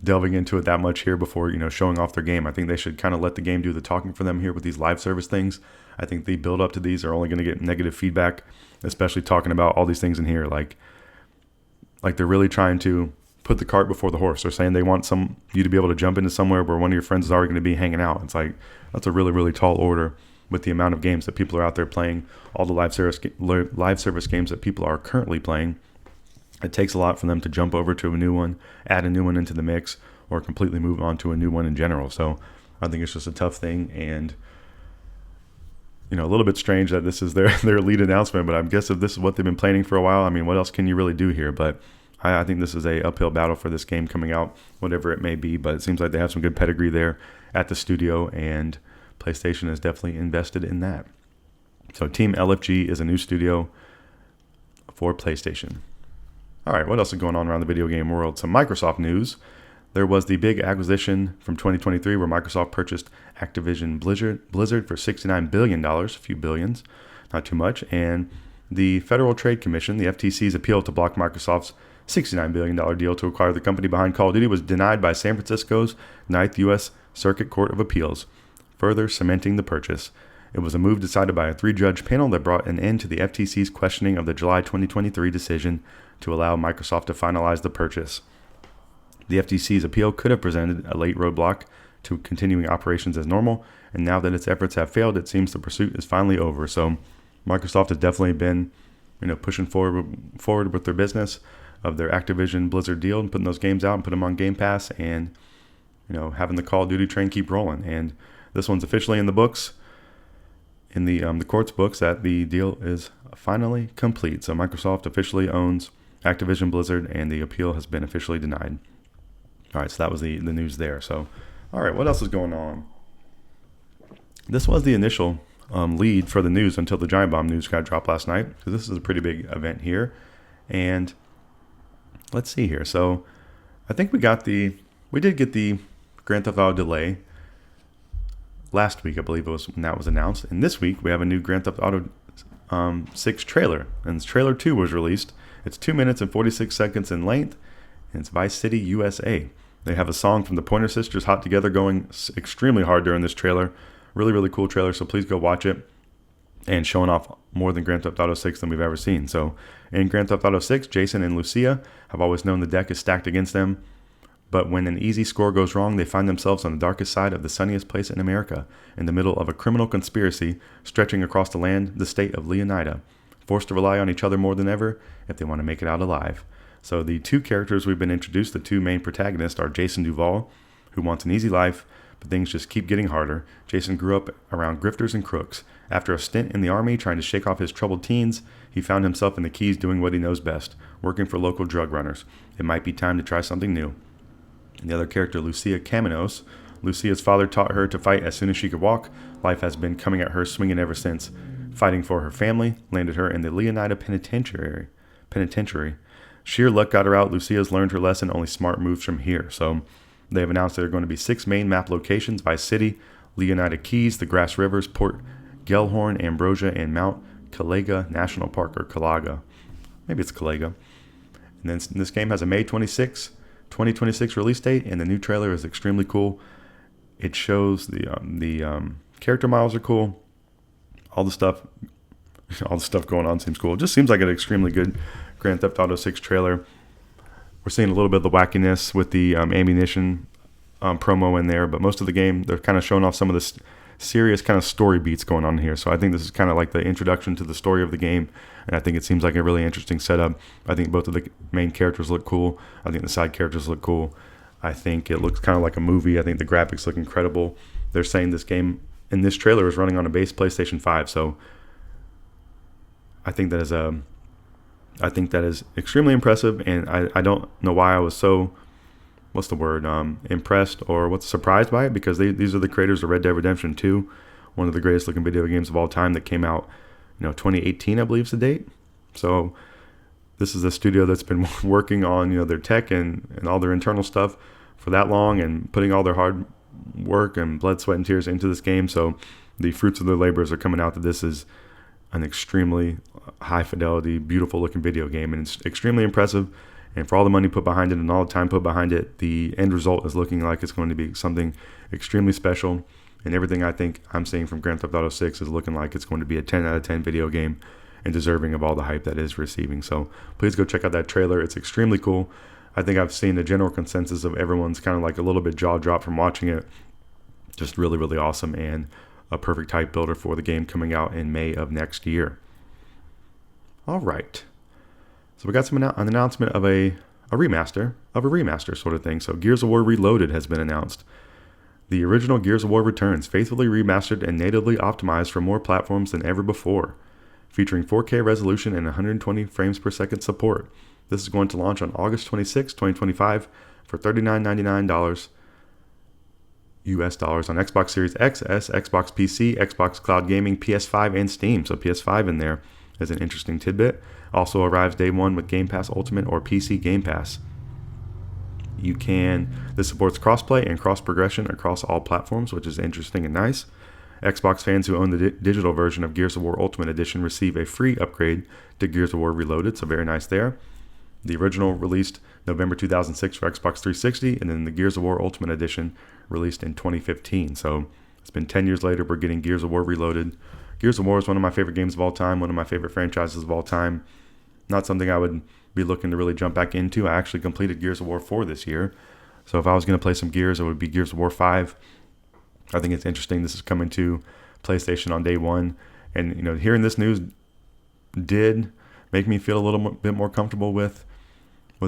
delving into it that much here before, showing off their game. I think they should kind of let the game do the talking for them here with these live service things. I think the build up to these are only going to get negative feedback, especially talking about all these things in here. Like they're really trying to put the cart before the horse. They're saying they want you to be able to jump into somewhere where one of your friends is already going to be hanging out. It's like, that's a really, really tall order with the amount of games that people are out there playing, all the live service games that people are currently playing. It takes a lot for them to jump over to a new one, add a new one into the mix, or completely move on to a new one in general. So I think it's just a tough thing, and a little bit strange that this is their lead announcement, but I guess if this is what they've been planning for a while, I mean, what else can you really do here? But I think this is a uphill battle for this game coming out, whatever it may be, but it seems like they have some good pedigree there at the studio, and PlayStation is definitely invested in that. So teamLFG is a new studio for PlayStation. All right, what else is going on around the video game world? Some Microsoft news. There was the big acquisition from 2023 where Microsoft purchased Activision Blizzard for $69 billion, a few billions, not too much. And the Federal Trade Commission, the FTC's appeal to block Microsoft's $69 billion deal to acquire the company behind Call of Duty was denied by San Francisco's 9th U.S. Circuit Court of Appeals, further cementing the purchase. It was a move decided by a 3-judge panel that brought an end to the FTC's questioning of the July 2023 decision to allow Microsoft to finalize the purchase. The FTC's appeal could have presented a late roadblock to continuing operations as normal, and now that its efforts have failed, it seems the pursuit is finally over. So Microsoft has definitely been, pushing forward with their business of their Activision Blizzard deal and putting those games out and put them on Game Pass, and having the Call of Duty train keep rolling. And this one's officially in the books, in the court's books, that the deal is finally complete. So Microsoft officially owns Activision Blizzard, and the appeal has been officially denied. All right, so that was the news there. So, all right, what else is going on? This was the initial lead for the news until the Giant Bomb news got dropped last night, because this is a pretty big event here. And let's see here. So I think we did get the Grand Theft Auto delay last week, I believe it was when that was announced. And this week we have a new Grand Theft Auto 6 trailer, and trailer 2 was released. It's 2 minutes and 46 seconds in length, and it's Vice City, USA. They have a song from the Pointer Sisters, Hot Together, going extremely hard during this trailer. Really, really cool trailer, so please go watch it. And showing off more than Grand Theft Auto 6 than we've ever seen. So in Grand Theft Auto 6, Jason and Lucia have always known the deck is stacked against them. But when an easy score goes wrong, they find themselves on the darkest side of the sunniest place in America, in the middle of a criminal conspiracy stretching across the state of Leonida, forced to rely on each other more than ever if they want to make it out alive. So the two characters we've been introduced, the two main protagonists, are Jason Duval, who wants an easy life, but things just keep getting harder. Jason grew up around grifters and crooks. After a stint in the army trying to shake off his troubled teens, he found himself in the Keys doing what he knows best, working for local drug runners. It might be time to try something new. And the other character, Lucia Caminos. Lucia's father taught her to fight as soon as she could walk. Life has been coming at her swinging ever since. Fighting for her family landed her in the Leonida Penitentiary. Sheer luck got her out. Lucia's learned her lesson. Only smart moves from here. So they have announced there are going to be 6 main map locations: Vice City, Leonida Keys, the Grass Rivers, Port Gellhorn, Ambrosia, and Mount Calaga National Park, or Calaga. Maybe it's Calaga. And then this game has a May 2026 release date, and the new trailer is extremely cool. It shows the character models are cool. All the stuff going on seems cool. It just seems like an extremely good Grand Theft Auto 6 trailer. We're seeing a little bit of the wackiness with the ammunition promo in there, but most of the game, they're kind of showing off some of the serious kind of story beats going on here. So I think this is kind of like the introduction to the story of the game, and I think it seems like a really interesting setup. I think both of the main characters look cool. I think the side characters look cool. I think it looks kind of like a movie. I think the graphics look incredible. They're saying this game in this trailer is running on a base PlayStation 5, so I think that is extremely impressive, and I don't know why I was so impressed or surprised by it, because these are the creators of Red Dead Redemption 2, one of the greatest looking video games of all time, that came out 2018, I believe is the date. So this is a studio that's been working on their tech and all their internal stuff for that long, and putting all their hard work and blood, sweat, and tears into this game. So the fruits of their labors are coming out, that this is an extremely high fidelity, beautiful looking video game, and it's extremely impressive. And for all the money put behind it and all the time put behind it, the end result is looking like it's going to be something extremely special. And everything I think I'm seeing from Grand Theft Auto 6 is looking like it's going to be a 10 out of 10 video game, and deserving of all the hype that it is receiving. So please go check out that trailer. It's extremely cool. I think I've seen the general consensus of everyone's kind of like a little bit jaw drop from watching it. Just really, really awesome, and a perfect hype builder for the game coming out in May of next year. All right. So we got an announcement of a remaster sort of thing. So Gears of War Reloaded has been announced. The original Gears of War returns, faithfully remastered and natively optimized for more platforms than ever before, featuring 4K resolution and 120 frames per second support. This is going to launch on August 26, 2025 for $39.99 US dollars on Xbox Series XS, Xbox PC, Xbox Cloud Gaming, PS5, and Steam. So PS5 in there is an interesting tidbit. Also arrives day one with Game Pass Ultimate or PC Game Pass. This supports crossplay and cross progression across all platforms, which is interesting and nice. Xbox fans who own the digital version of Gears of War Ultimate Edition receive a free upgrade to Gears of War Reloaded, so very nice there. The original released November 2006 for Xbox 360, and then the Gears of War Ultimate Edition released in 2015. So it's been 10 years later, we're getting Gears of War Reloaded. Gears of War is one of my favorite games of all time, one of my favorite franchises of all time. Not something I would be looking to really jump back into. I actually completed Gears of War 4 this year. So if I was going to play some Gears, it would be Gears of War 5. I think it's interesting this is coming to PlayStation on day one. And, hearing this news did make me feel a little bit more comfortable with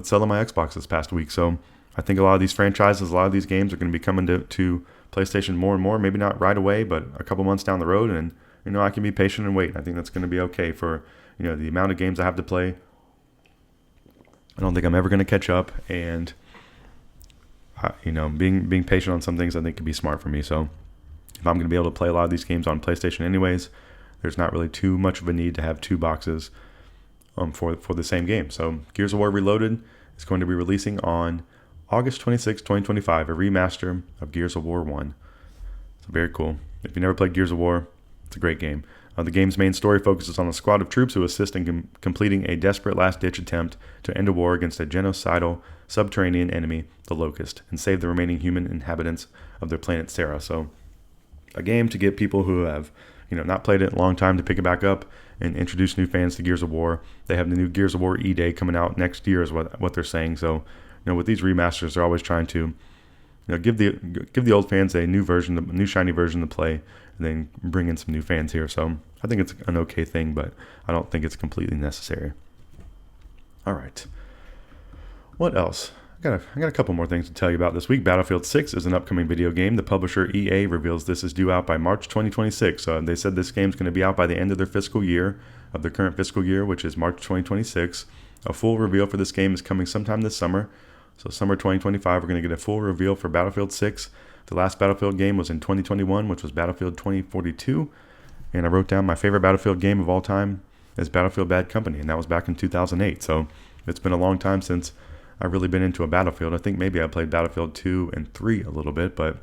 selling my Xbox this past week. So I think a lot of these franchises, a lot of these games are going to be coming to PlayStation more and more. Maybe not right away, but a couple months down the road. And, I can be patient and wait. I think that's going to be okay for, the amount of games I have to play. I don't think I'm ever going to catch up. And, being patient on some things I think could be smart for me. So if I'm going to be able to play a lot of these games on PlayStation anyways, there's not really too much of a need to have two boxes for the same game. So Gears of War Reloaded is going to be releasing on August 26, 2025, a remaster of Gears of War 1. So very cool. If you never played Gears of War, it's a great game. The game's main story focuses on a squad of troops who assist in completing a desperate last-ditch attempt to end a war against a genocidal subterranean enemy, the Locust, and save the remaining human inhabitants of their planet Sarah. So a game to get people who have not played it in a long time to pick it back up and introduce new fans to Gears of War. They have the new Gears of War E-Day coming out next year is what they're saying. So with these remasters, they're always trying to give the old fans a new version, a new shiny version to play, and then bring in some new fans here. So I think it's an okay thing, but I don't think it's completely necessary. All right. What else? I got a couple more things to tell you about this week. Battlefield 6 is an upcoming video game. The publisher EA reveals this is due out by March 2026. They said this game's going to be out by the end of their current fiscal year, which is March 2026. A full reveal for this game is coming sometime this summer. So summer 2025, we're going to get a full reveal for Battlefield 6. The last Battlefield game was in 2021, which was Battlefield 2042. And I wrote down my favorite Battlefield game of all time is Battlefield Bad Company, and that was back in 2008. So it's been a long time since I've really been into a Battlefield. I think maybe I played Battlefield 2 and 3 a little bit, but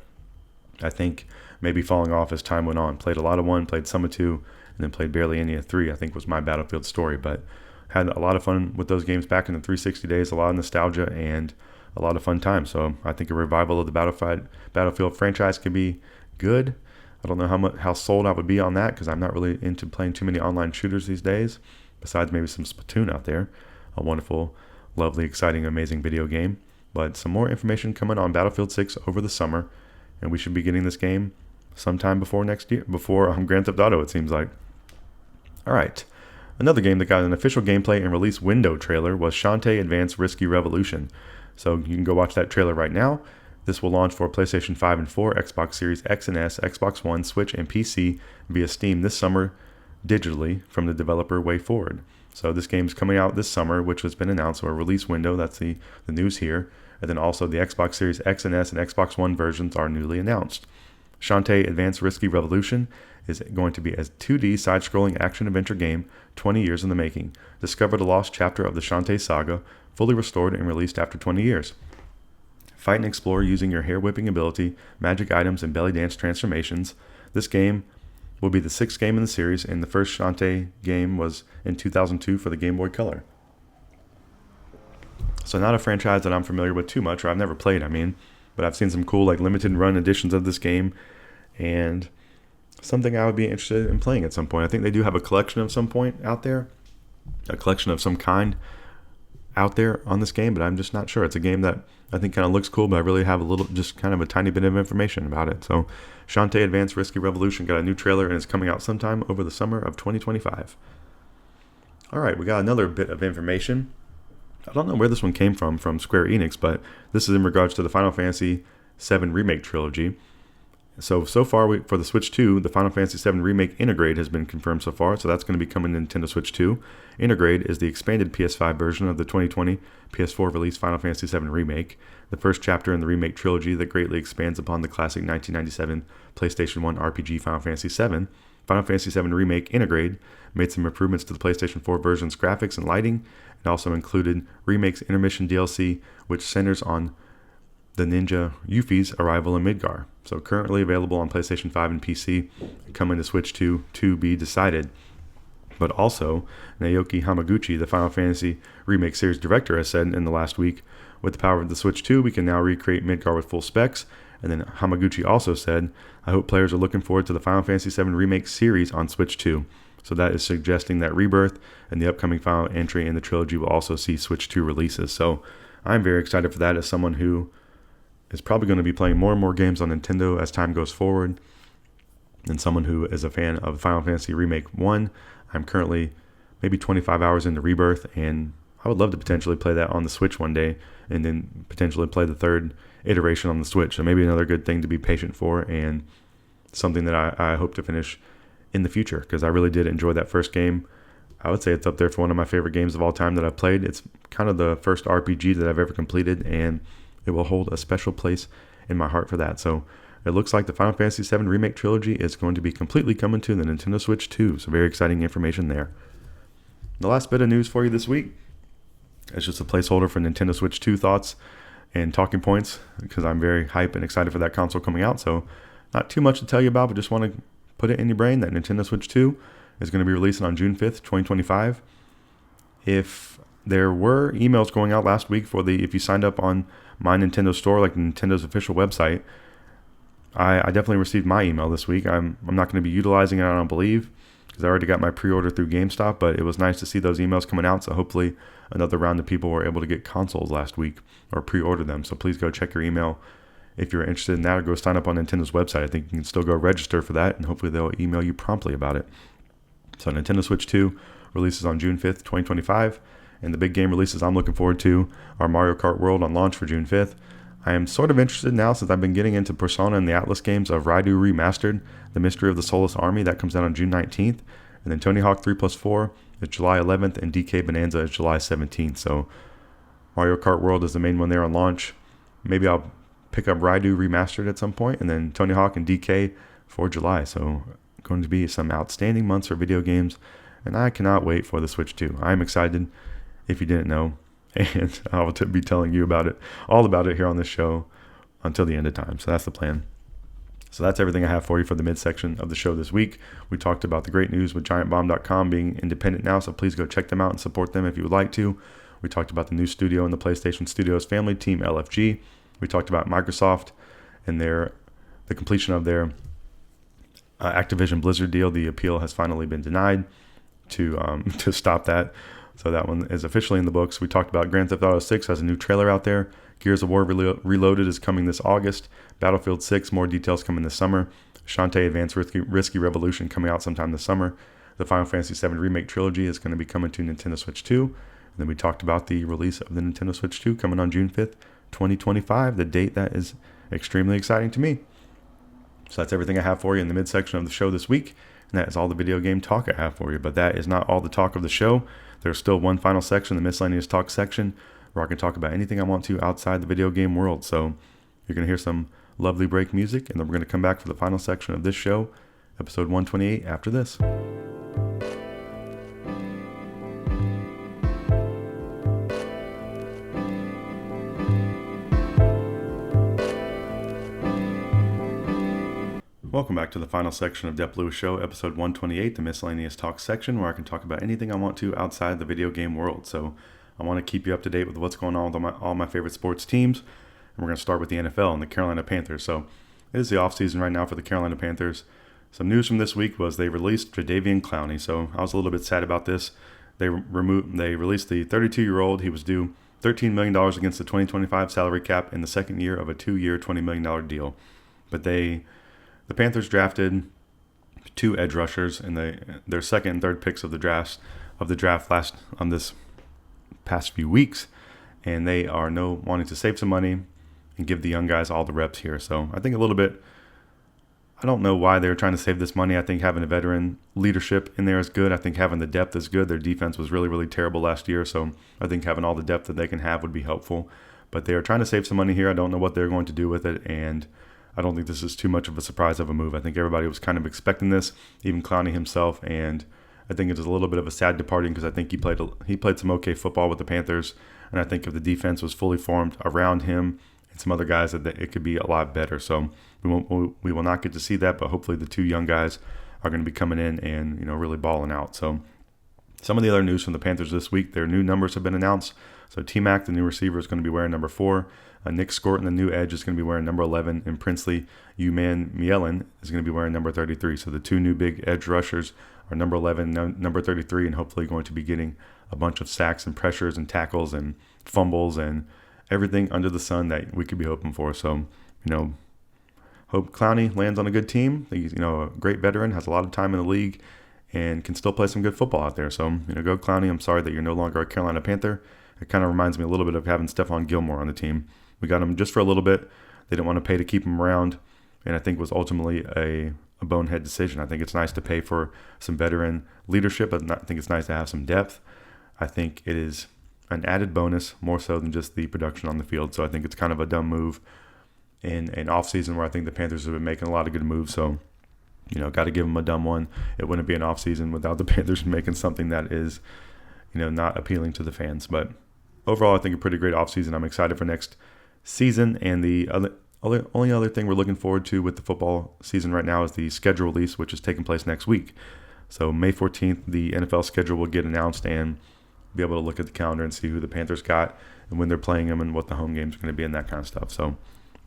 I think maybe falling off as time went on. Played a lot of 1, played some of 2, and then played barely any of 3, I think was my Battlefield story. But had a lot of fun with those games back in the 360 days, a lot of nostalgia and a lot of fun times. So I think a revival of the Battlefield franchise could be good. I don't know how sold I would be on that because I'm not really into playing too many online shooters these days, besides maybe some Splatoon out there. A wonderful, lovely, exciting, amazing video game. But some more information coming on Battlefield 6 over the summer, and we should be getting this game sometime before next year, before Grand Theft Auto, it seems like. All right. Another game that got an official gameplay and release window trailer was Shantae Advanced Risky Revolution. So you can go watch that trailer right now. This will launch for PlayStation 5 and 4, Xbox Series X and S, Xbox One, Switch, and PC via Steam this summer digitally from the developer WayForward. So this game's coming out this summer, which has been announced, so a release window, that's the news here. And then also the Xbox Series X and S and Xbox One versions are newly announced. Shantae Advanced Risky Revolution is going to be a 2D side-scrolling action-adventure game 20 years in the making. Discover the lost chapter of the Shantae saga, fully restored and released after 20 years. Fight and explore using your hair-whipping ability, magic items, and belly dance transformations. This game will be the 6th game in the series, and the first Shantae game was in 2002 for the Game Boy Color. So not a franchise that I'm familiar with too much, or I've never played, but I've seen some cool limited run editions of this game, and something I would be interested in playing at some point. I think they do have a collection of some point out there, a collection of some kind out there on this game, but I'm just not sure. It's a game that I think kind of looks cool, but I really have just kind of a tiny bit of information about it. So Shantae Advanced Risky Revolution got a new trailer and it's coming out sometime over the summer of 2025. All right, we got another bit of information. I don't know where this one came from Square Enix, but this is in regards to the Final Fantasy VII Remake Trilogy. So far, for the Switch 2, the Final Fantasy VII Remake Intergrade has been confirmed so far, so that's going to be coming to Nintendo Switch 2. Intergrade is the expanded PS5 version of the 2020 PS4 release Final Fantasy VII Remake, the first chapter in the Remake Trilogy that greatly expands upon the classic 1997 PlayStation 1 RPG Final Fantasy VII. Final Fantasy VII Remake Intergrade made some improvements to the PlayStation 4 version's graphics and lighting, and also included Remake's intermission DLC, which centers on the ninja Yuffie's arrival in Midgar. So currently available on PlayStation 5 and PC, coming to Switch 2 to be decided. But also, Naoki Hamaguchi, the Final Fantasy Remake series director, has said in the last week, with the power of the Switch 2, we can now recreate Midgar with full specs. And then Hamaguchi also said, I hope players are looking forward to the Final Fantasy VII Remake series on Switch 2. So that is suggesting that Rebirth and the upcoming final entry in the trilogy will also see Switch 2 releases. So I'm very excited for that as someone who is probably going to be playing more and more games on Nintendo as time goes forward. And someone who is a fan of Final Fantasy Remake 1, I'm currently maybe 25 hours into Rebirth, and I would love to potentially play that on the Switch one day, and then potentially play the third iteration on the Switch. So maybe another good thing to be patient for, and something that I hope to finish in the future, because I really did enjoy that first game. I would say it's up there for one of my favorite games of all time that I've played. It's kind of the first RPG that I've ever completed, and it will hold a special place in my heart for that. So it looks like the Final Fantasy VII Remake Trilogy is going to be completely coming to the Nintendo Switch 2. So very exciting information there. The last bit of news for you this week is just a placeholder for Nintendo Switch 2 thoughts and talking points, because I'm very hyped and excited for that console coming out. So not too much to tell you about, but just want to put it in your brain that Nintendo Switch 2 is going to be releasing on June 5th, 2025. If there were emails going out last week if you signed up on My Nintendo Store, like Nintendo's official website, I definitely received my email this week. I'm not going to be utilizing it, I don't believe, because I already got my pre-order through GameStop, but it was nice to see those emails coming out, so hopefully another round of people were able to get consoles last week or pre-order them. So please go check your email if you're interested in that, or go sign up on Nintendo's website. I think you can still go register for that, and hopefully they'll email you promptly about it. So Nintendo Switch 2 releases on June 5th, 2025. And the big game releases I'm looking forward to are Mario Kart World on launch for June 5th. I am sort of interested now, since I've been getting into Persona and the Atlas games, of Raidu Remastered, The Mystery of the Soulless Army. That comes out on June 19th. And then Tony Hawk 3+4 is July 11th, and DK Bonanza is July 17th. So Mario Kart World is the main one there on launch. Maybe I'll pick up Raidu Remastered at some point, and then Tony Hawk and DK for July. So going to be some outstanding months for video games, and I cannot wait for the Switch 2. I'm excited, if you didn't know, and I'll be telling you all about it here on this show until the end of time. So that's the plan. So that's everything I have for you for the midsection of the show this week. We talked about the great news with GiantBomb.com being independent now, so please go check them out and support them if you would like to. We talked about the new studio in the PlayStation Studios family, teamLFG. We talked about Microsoft and the completion of their Activision Blizzard deal. The appeal has finally been denied to stop that. So that one is officially in the books. We talked about Grand Theft Auto 6 has a new trailer out there. Gears of War Reloaded is coming this August. Battlefield 6, more details coming this summer. Shantae Advanced Risky Revolution coming out sometime this summer. The Final Fantasy VII Remake Trilogy is going to be coming to Nintendo Switch 2. And then we talked about the release of the Nintendo Switch 2 coming on June 5th, 2025, the date that is extremely exciting to me. So that's everything I have for you in the midsection of the show this week. And that is all the video game talk I have for you. But that is not all the talk of the show. There's still one final section, the Miscellaneous Talk section, where I can talk about anything I want to outside the video game world. So you're going to hear some lovely break music, and then we're going to come back for the final section of this show, episode 128, after this. Welcome back to the final section of Dep Lewis Show, episode 128, the Miscellaneous Talk section, where I can talk about anything I want to outside the video game world. So I want to keep you up to date with what's going on with all my favorite sports teams. And we're going to start with the NFL and the Carolina Panthers. So it is the offseason right now for the Carolina Panthers. Some news from this week was they released Jadeveon Clowney. So I was a little bit sad about this. They released the 32-year-old. He was due $13 million against the 2025 salary cap in the second year of a 2-year, $20 million deal. But the Panthers drafted 2 edge rushers in their second and third picks of the draft this past few weeks, and they are wanting to save some money and give the young guys all the reps here. So I think a little bit, I don't know why they're trying to save this money. I think having a veteran leadership in there is good. I think having the depth is good. Their defense was really, really terrible last year, so I think having all the depth that they can have would be helpful. But they are trying to save some money here. I don't know what they're going to do with it, and I don't think this is too much of a surprise of a move. I think everybody was kind of expecting this, even Clowney himself, and I think it is a little bit of a sad departing because I think he played some okay football with the Panthers, and I think if the defense was fully formed around him and some other guys, that it could be a lot better. So we will not get to see that, but hopefully the 2 young guys are going to be coming in and really balling out. So some of the other news from the Panthers this week, their new numbers have been announced. So T-Mac, the new receiver, is going to be wearing number 4. Nick Scorton, the new edge, is going to be wearing number 11. And Princely Uman-Mielen is going to be wearing number 33. So the 2 new big edge rushers are number 11, number 33, and hopefully going to be getting a bunch of sacks and pressures and tackles and fumbles and everything under the sun that we could be hoping for. So, hope Clowney lands on a good team. He's, a great veteran, has a lot of time in the league, and can still play some good football out there. So, go Clowney. I'm sorry that you're no longer a Carolina Panther. It kind of reminds me a little bit of having Stephon Gilmore on the team. We got him just for a little bit. They didn't want to pay to keep him around, and I think was ultimately a bonehead decision. I think it's nice to pay for some veteran leadership, but I think it's nice to have some depth. I think it is an added bonus more so than just the production on the field. So I think it's kind of a dumb move in an offseason where I think the Panthers have been making a lot of good moves. So, got to give them a dumb one. It wouldn't be an offseason without the Panthers making something that is, not appealing to the fans. But overall, I think a pretty great offseason. I'm excited for next season. And the only other thing we're looking forward to with the football season right now is the schedule release, which is taking place next week. So May 14th, the NFL schedule will get announced, and be able to look at the calendar and see who the Panthers got and when they're playing them and what the home games are going to be and that kind of stuff. So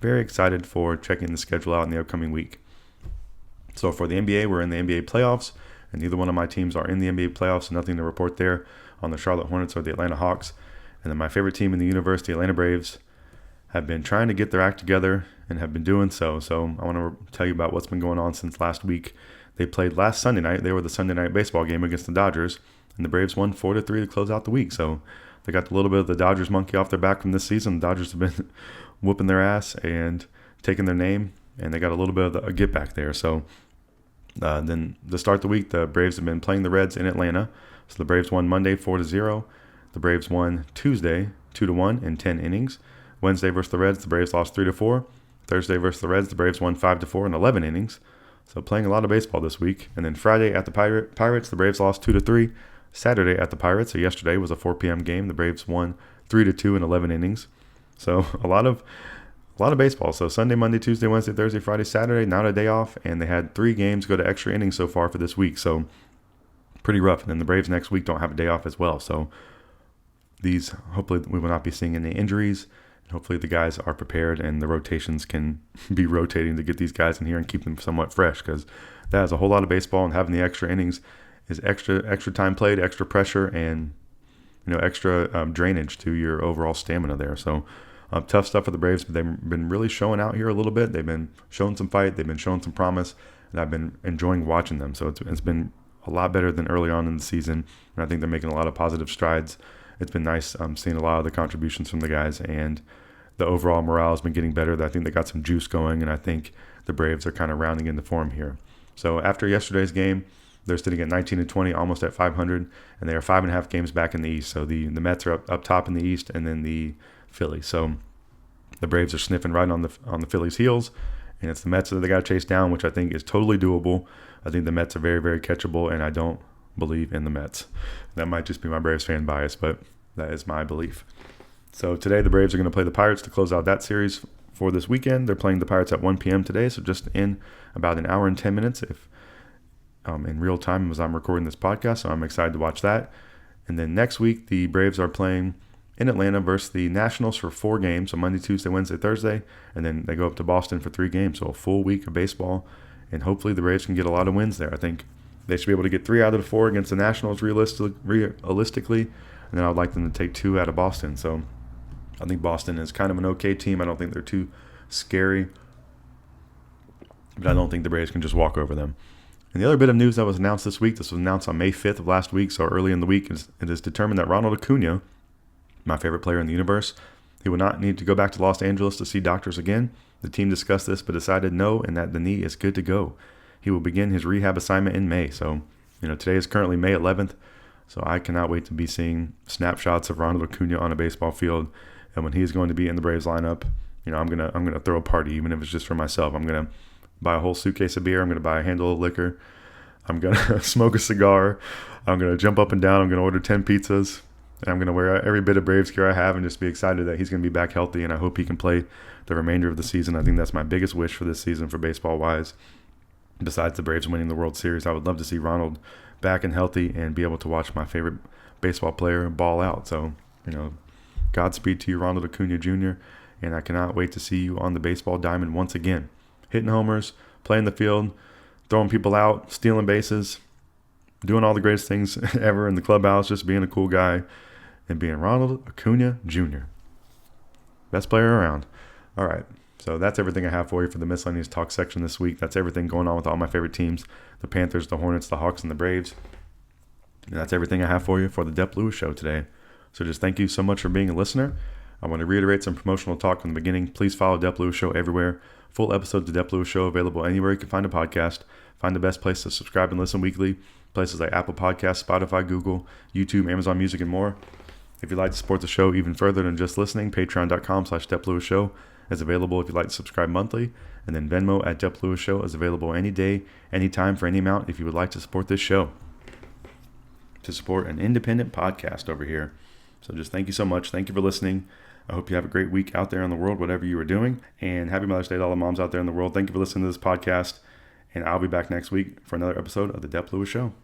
very excited for checking the schedule out in the upcoming week. So for the NBA, we're in the NBA playoffs, and neither one of my teams are in the NBA playoffs, so nothing to report there on the Charlotte Hornets or the Atlanta Hawks. And then my favorite team in the universe, the Atlanta Braves, have been trying to get their act together and have been doing so. So I want to tell you about what's been going on since last week. They played last Sunday night. They were the Sunday night baseball game against the Dodgers, and the Braves won 4-3 to close out the week. So they got a little bit of the Dodgers monkey off their back from this season. The Dodgers have been whooping their ass and taking their name, and they got a little bit of a get back there. So then to start the week, the Braves have been playing the Reds in Atlanta. So the Braves won Monday 4-0. The Braves won Tuesday 2-1 in 10 innings. Wednesday versus the Reds, the Braves lost 3-4. Thursday versus the Reds, the Braves won 5-4 in 11 innings. So playing a lot of baseball this week. And then Friday at the Pirates, the Braves lost 2-3. Saturday at the Pirates, so yesterday was a 4 p.m. game. The Braves won 3-2 in 11 innings. So a lot of baseball. So Sunday, Monday, Tuesday, Wednesday, Thursday, Friday, Saturday, not a day off. And they had 3 games go to extra innings so far for this week. So pretty rough. And then the Braves next week don't have a day off as well. So hopefully we will not be seeing any injuries. Hopefully the guys are prepared and the rotations can be rotating to get these guys in here and keep them somewhat fresh, because that is a whole lot of baseball, and having the extra innings is extra time played, extra pressure, and extra drainage to your overall stamina there. So Tough stuff for the Braves, but they've been really showing out here a little bit. They've been showing some fight. They've been showing some promise, and I've been enjoying watching them. So it's been a lot better than early on in the season, and I think they're making a lot of positive strides. It's been nice seeing a lot of the contributions from the guys, and the overall morale has been getting better. I think they got some juice going, and I think the Braves are kind of rounding into form here. So after yesterday's game, they're sitting at 19-20, almost at 500, and they are 5.5 games back in the East. So the Mets are up top in the East, and then the Phillies. So the Braves are sniffing right on the Phillies' heels, and it's the Mets that they got to chase down, which I think is totally doable. I think the Mets are very, very catchable, and I don't believe in the Mets. That might just be my Braves fan bias, but that is my belief. So today the Braves are going to play the Pirates to close out that series for this weekend. They're playing the Pirates at 1 p.m. today, so just in about an hour and 10 minutes if in real time as I'm recording this podcast, so I'm excited to watch that. And then next week, the Braves are playing in Atlanta versus the Nationals for 4 games, so Monday, Tuesday, Wednesday, Thursday, and then they go up to Boston for 3 games, so a full week of baseball, and hopefully the Braves can get a lot of wins there. I think they should be able to get 3 out of the 4 against the Nationals realistically, and then I'd like them to take 2 out of Boston. So I think Boston is kind of an okay team. I don't think they're too scary, but I don't think the Braves can just walk over them. And the other bit of news that was announced this week, this was announced on May 5th of last week, so early in the week, it is determined that Ronald Acuna, my favorite player in the universe, he will not need to go back to Los Angeles to see doctors again. The team discussed this but decided no, and that the knee is good to go. He will begin his rehab assignment in May. So, today is currently May 11th, so I cannot wait to be seeing snapshots of Ronald Acuna on a baseball field. And when he's going to be in the Braves lineup, I'm gonna throw a party, even if it's just for myself. I'm gonna buy a whole suitcase of beer. I'm gonna buy a handle of liquor. I'm gonna smoke a cigar. I'm gonna jump up and down. I'm gonna order 10 pizzas. And I'm gonna wear every bit of Braves gear I have and just be excited that he's gonna be back healthy. And I hope he can play the remainder of the season. I think that's my biggest wish for this season for baseball wise. Besides the Braves winning the World Series, I would love to see Ronald back and healthy and be able to watch my favorite baseball player ball out. So, Godspeed to you, Ronald Acuna Jr., and I cannot wait to see you on the baseball diamond once again. Hitting homers, playing the field, throwing people out, stealing bases, doing all the greatest things ever in the clubhouse, just being a cool guy, and being Ronald Acuna Jr. Best player around. All right, so that's everything I have for you for the Miscellaneous Talk section this week. That's everything going on with all my favorite teams, the Panthers, the Hornets, the Hawks, and the Braves. And that's everything I have for you for the Dep Lewis Show today. So just thank you so much for being a listener. I want to reiterate some promotional talk from the beginning. Please follow Dep Lewis Show everywhere. Full episodes of Dep Lewis Show available anywhere you can find a podcast. Find the best place to subscribe and listen weekly. Places like Apple Podcasts, Spotify, Google, YouTube, Amazon Music, and more. If you'd like to support the show even further than just listening, patreon.com/Dep Lewis Show is available if you'd like to subscribe monthly. And then Venmo at Dep Lewis Show is available any day, anytime, for any amount if you would like to support this show. To support an independent podcast over here. So just thank you so much. Thank you for listening. I hope you have a great week out there in the world, whatever you are doing. And happy Mother's Day to all the moms out there in the world. Thank you for listening to this podcast. And I'll be back next week for another episode of the Dep Lewis Show.